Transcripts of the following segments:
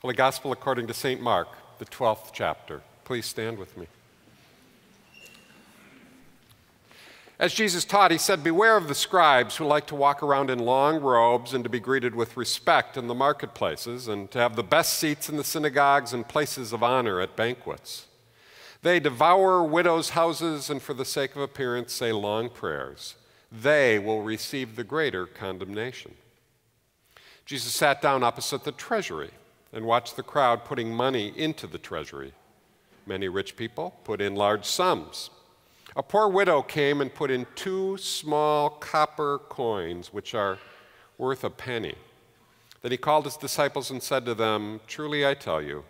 Holy Gospel according to St. Mark, the 12th chapter. Please stand with me. As Jesus taught, he said, "Beware of the scribes who like to walk around in long robes and to be greeted with respect in the marketplaces and to have the best seats in the synagogues and places of honor at banquets. They devour widows' houses and for the sake of appearance say long prayers. They will receive the greater condemnation." Jesus sat down opposite the treasury and watched the crowd putting money into the treasury. Many rich people put in large sums. A poor widow came and put in 2 small copper coins, which are worth a penny. Then he called his disciples and said to them, "Truly I tell you,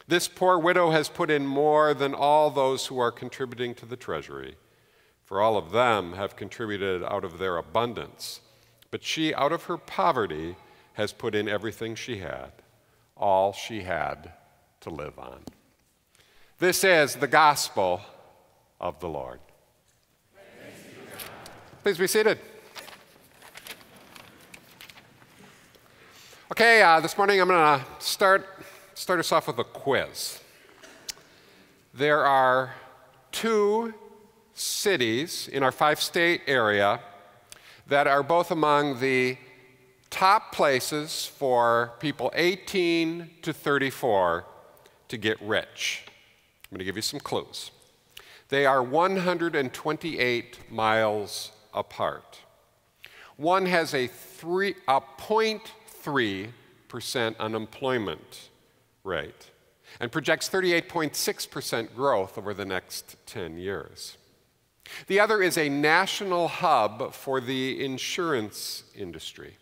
this poor widow has put in more than all those who are contributing to the treasury. For all of them have contributed out of their abundance. But she, out of her poverty, has put in everything she had, all she had to live on." This is the gospel of the Lord. Please be seated. Okay, this morning I'm going to start us off with a quiz. There are 2 cities in our 5-state area that are both among the top places for people 18 to 34 to get rich. I'm going to give you some clues. They are 128 miles apart. One has a 0.3% unemployment rate and projects 38.6% growth over the next 10 years. The other is a national hub for the insurance industry.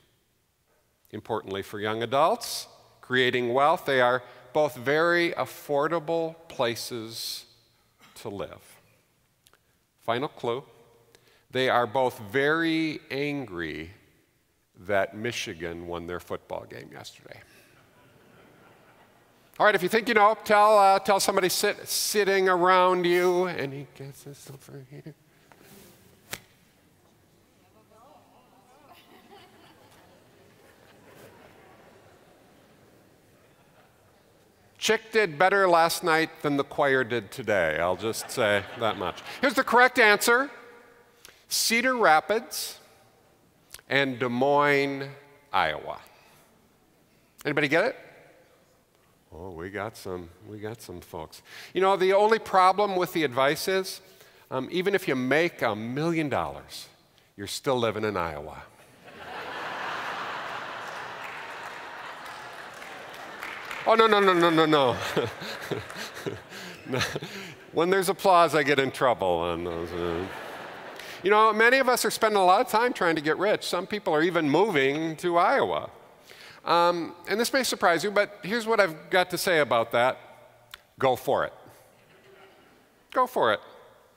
Importantly for young adults, creating wealth, they are both very affordable places to live. Final clue, they are both very angry that Michigan won their football game yesterday. All right, if you think you know, tell somebody sitting around you, and he gets this over here. Chick did better last night than the choir did today. I'll just say that much. Here's the correct answer: Cedar Rapids and Des Moines, Iowa. Anybody get it? Oh, we got some folks. You know, the only problem with the advice is, even if you make $1 million, you're still living in Iowa. Oh, no. No. When there's applause, I get in trouble on those. You know, many of us are spending a lot of time trying to get rich. Some people are even moving to Iowa. And this may surprise you, but here's what I've got to say about that. Go for it. Go for it.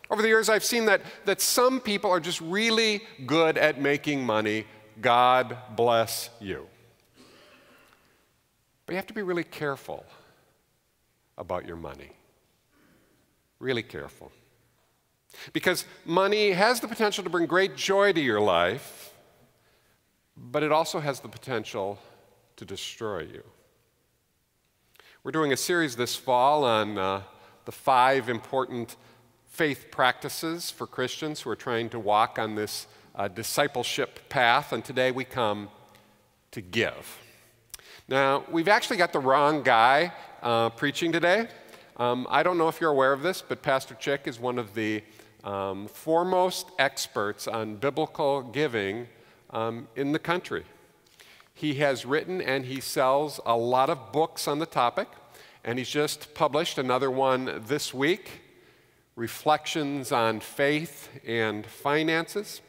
Over the years, I've seen that some people are just really good at making money. God bless you. But you have to be really careful about your money. Really careful. Because money has the potential to bring great joy to your life, but it also has the potential to destroy you. We're doing a series this fall on the 5 important faith practices for Christians who are trying to walk on this discipleship path, and today we come to give. Now, we've actually got the wrong guy preaching today. I don't know if you're aware of this, but Pastor Chick is one of the foremost experts on biblical giving in the country. He has written and he sells a lot of books on the topic, and he's just published another one this week, Reflections on Faith and Finances.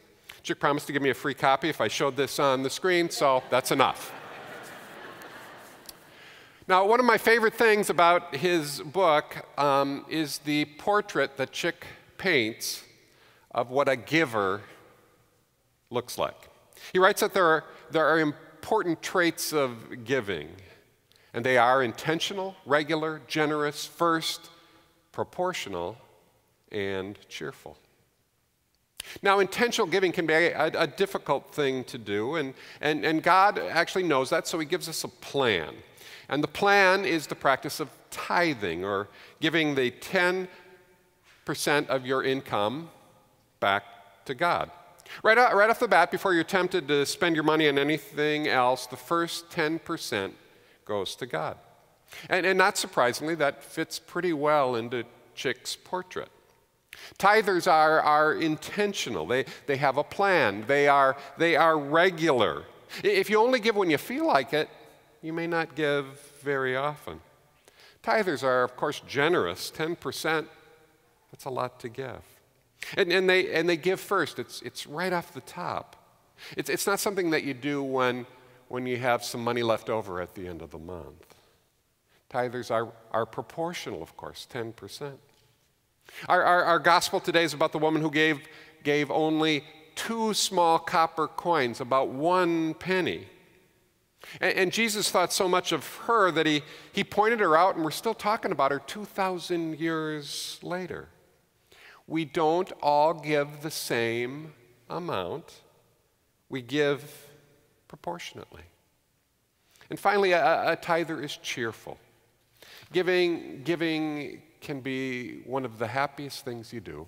Chick promised to give me a free copy if I showed this on the screen, so that's enough. Now, one of my favorite things about his book is the portrait that Chick paints of what a giver looks like. He writes that there are important traits of giving, and they are intentional, regular, generous, first, proportional, and cheerful. Now, intentional giving can be a difficult thing to do, and God actually knows that, so he gives us a plan. And the plan is the practice of tithing, or giving the 10% of your income back to God. Right off the bat, before you're tempted to spend your money on anything else, the first 10% goes to God. And not surprisingly, that fits pretty well into Chick's portrait. Tithers are intentional. They have a plan. They are regular. If you only give when you feel like it, you may not give very often. Tithers are, of course, generous. 10%, that's a lot to give. And they give first. It's right off the top. It's not something that you do when you have some money left over at the end of the month. Tithers are proportional, of course, 10%. Our gospel today is about the woman who gave only 2 small copper coins, about 1 penny. And Jesus thought so much of her that he pointed her out, and we're still talking about her 2,000 years later. We don't all give the same amount. We give proportionately. And finally, a tither is cheerful. Giving can be one of the happiest things you do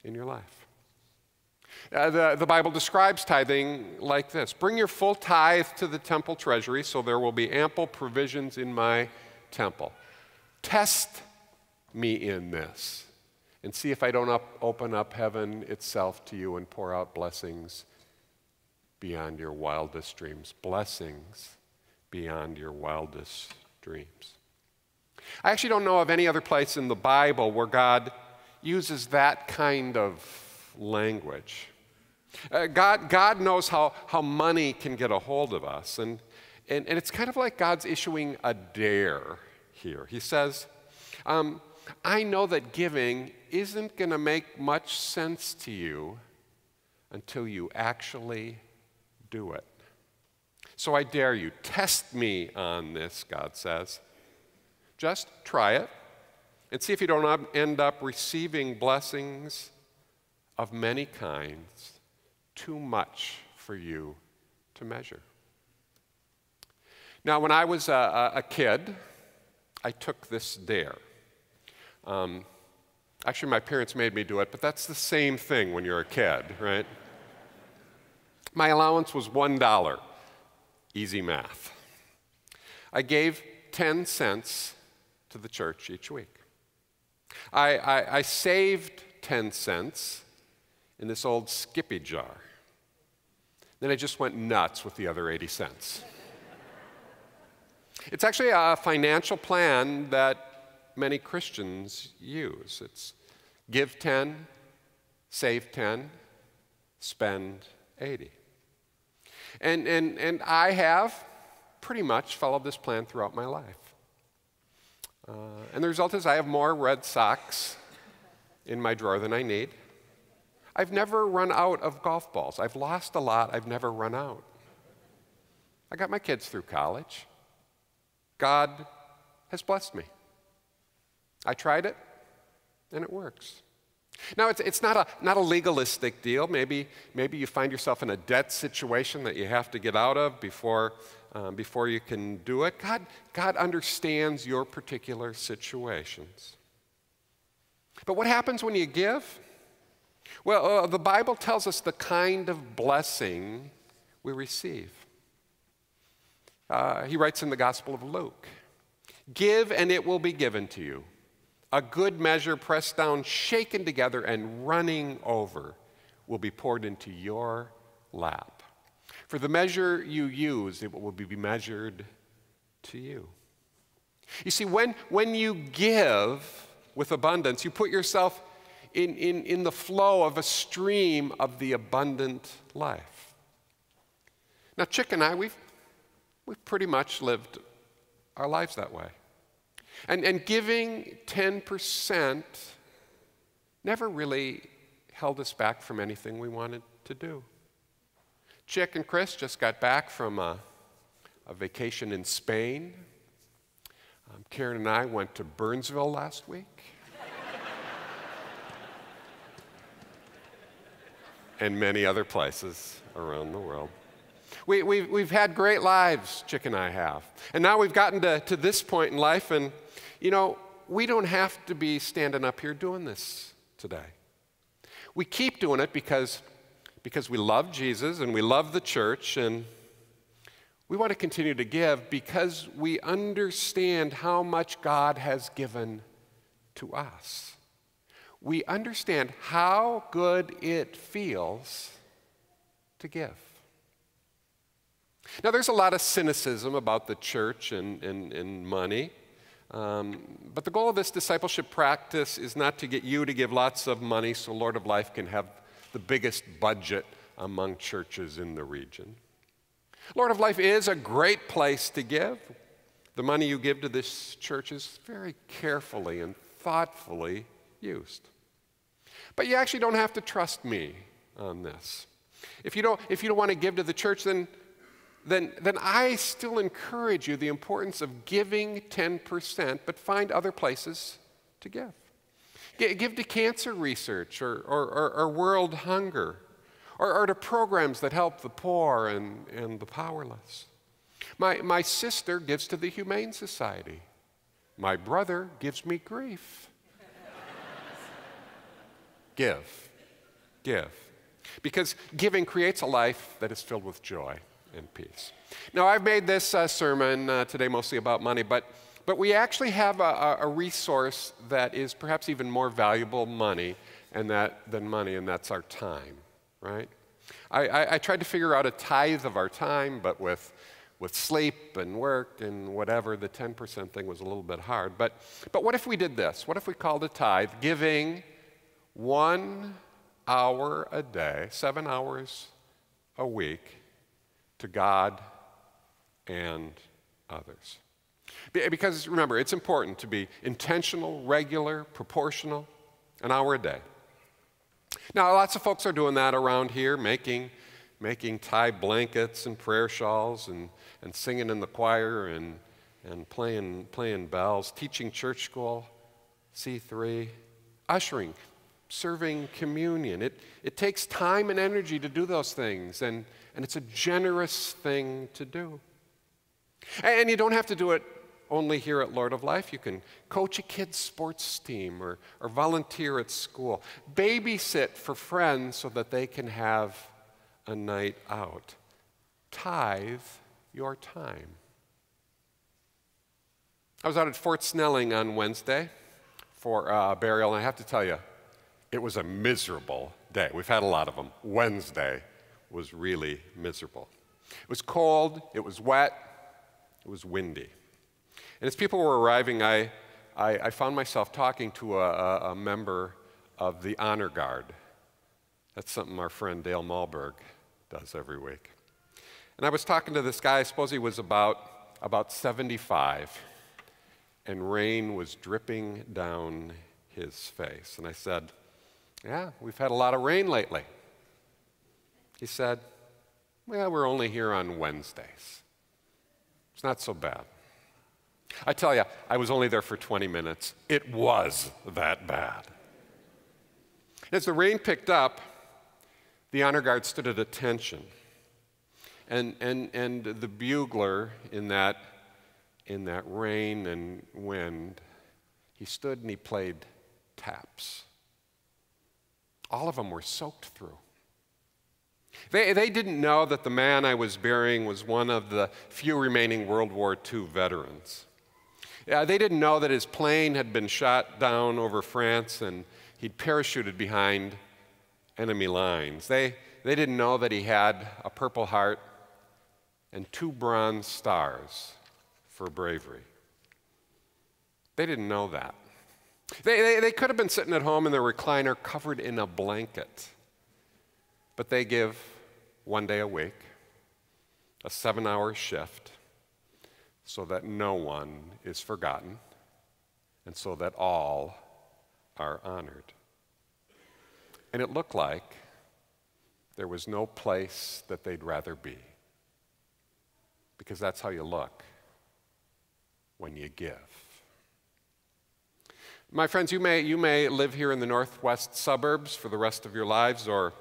in your life. The Bible describes tithing like this: bring your full tithe to the temple treasury, so there will be ample provisions in my temple. Test me in this, and see if I don't open up heaven itself to you and pour out blessings beyond your wildest dreams. Blessings beyond your wildest dreams. I actually don't know of any other place in the Bible where God uses that kind of language. God knows how money can get a hold of us, and it's kind of like God's issuing a dare here. He says, I know that giving isn't going to make much sense to you until you actually do it. So I dare you, test me on this, God says. Just try it and see if you don't end up receiving blessings of many kinds, too much for you to measure. Now, when I was a kid, I took this dare. Actually, my parents made me do it, but that's the same thing when you're a kid, right? My allowance was $1. Easy math. I gave 10 cents to the church each week. I saved 10 cents in this old Skippy jar. Then I just went nuts with the other 80 cents. It's actually a financial plan that many Christians use. It's give 10, save 10, spend 80. And I have pretty much followed this plan throughout my life. And the result is I have more red socks in my drawer than I need. I've never run out of golf balls. I've lost a lot. I've never run out. I got my kids through college. God has blessed me. I tried it, and it works. Now, it's not a legalistic deal. Maybe you find yourself in a debt situation that you have to get out of before you can do it. God understands your particular situations. But what happens when you give? Well, the Bible tells us the kind of blessing we receive. He writes in the Gospel of Luke, "Give, and it will be given to you. A good measure, pressed down, shaken together, and running over will be poured into your lap. For the measure you use, it will be measured to you." You see, when you give with abundance, you put yourself in the flow of a stream of the abundant life. Now, Chick and I, we've pretty much lived our lives that way. And giving 10% never really held us back from anything we wanted to do. Chick and Chris just got back from a vacation in Spain. Karen and I went to Burnsville last week. And many other places around the world. We've had great lives, Chick and I have. And now we've gotten to this point in life, and, we don't have to be standing up here doing this today. We keep doing it because we love Jesus and we love the church, and we want to continue to give because we understand how much God has given to us. We understand how good it feels to give. Now, there's a lot of cynicism about the church and money, but the goal of this discipleship practice is not to get you to give lots of money so Lord of Life can have the biggest budget among churches in the region. Lord of Life is a great place to give. The money you give to this church is very carefully and thoughtfully used. But you actually don't have to trust me on this. If you don't want to give to the church, then I still encourage you the importance of giving 10%, but find other places to give. Give to cancer research or world hunger, or to programs that help the poor and the powerless. My sister gives to the Humane Society. My brother gives me grief. Give. Because giving creates a life that is filled with joy and peace. Now, I've made this sermon today mostly about money, but we actually have a resource that is perhaps even more valuable than money, and that's our time, right? I tried to figure out a tithe of our time, but with sleep and work and whatever, the 10% thing was a little bit hard. But what if we did this? What if we called a tithe giving 1 hour a day, 7 hours a week, to God and others? Because remember, it's important to be intentional, regular, proportional, an hour a day. Now, lots of folks are doing that around here, making tie blankets and prayer shawls and singing in the choir and playing bells, teaching church school, C3, ushering, serving communion. It takes time and energy to do those things, and it's a generous thing to do. And you don't have to do it only here at Lord of Life. You can coach a kid's sports team or volunteer at school. Babysit for friends so that they can have a night out. Tithe your time. I was out at Fort Snelling on Wednesday for a burial, and I have to tell you, it was a miserable day. We've had a lot of them. Wednesday was really miserable. It was cold, it was wet, it was windy. And as people were arriving, I found myself talking to a member of the Honor Guard. That's something our friend Dale Malberg does every week. And I was talking to this guy, I suppose he was about 75, and rain was dripping down his face. And I said, "Yeah, we've had a lot of rain lately." He said, "Well, we're only here on Wednesdays. It's not so bad." I tell you, I was only there for 20 minutes. It was that bad. As the rain picked up, the honor guard stood at attention. And the bugler in that rain and wind, he stood and he played taps. All of them were soaked through. They didn't know that the man I was burying was one of the few remaining World War II veterans. They didn't know that his plane had been shot down over France and he'd parachuted behind enemy lines. They didn't know that he had a Purple Heart and 2 bronze stars for bravery. They didn't know that. They could have been sitting at home in their recliner covered in a blanket, but they give 1 day a week, a 7-hour shift, so that no one is forgotten, and so that all are honored. And it looked like there was no place that they'd rather be, because that's how you look when you give. My friends, you may live here in the northwest suburbs for the rest of your lives, or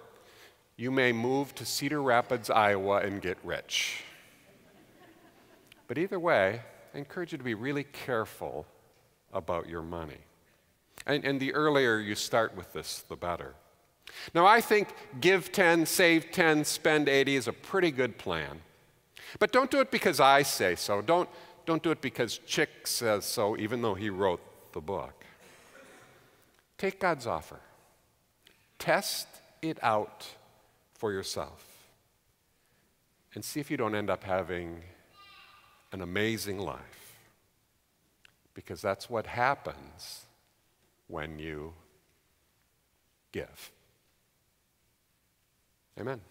you may move to Cedar Rapids, Iowa, and get rich. But either way, I encourage you to be really careful about your money. And the earlier you start with this, the better. Now, I think give 10, save 10, spend 80 is a pretty good plan. But don't do it because I say so. Don't do it because Chick says so, even though he wrote the book. Take God's offer. Test it out for yourself. And see if you don't end up having an amazing life. Because that's what happens when you give. Amen.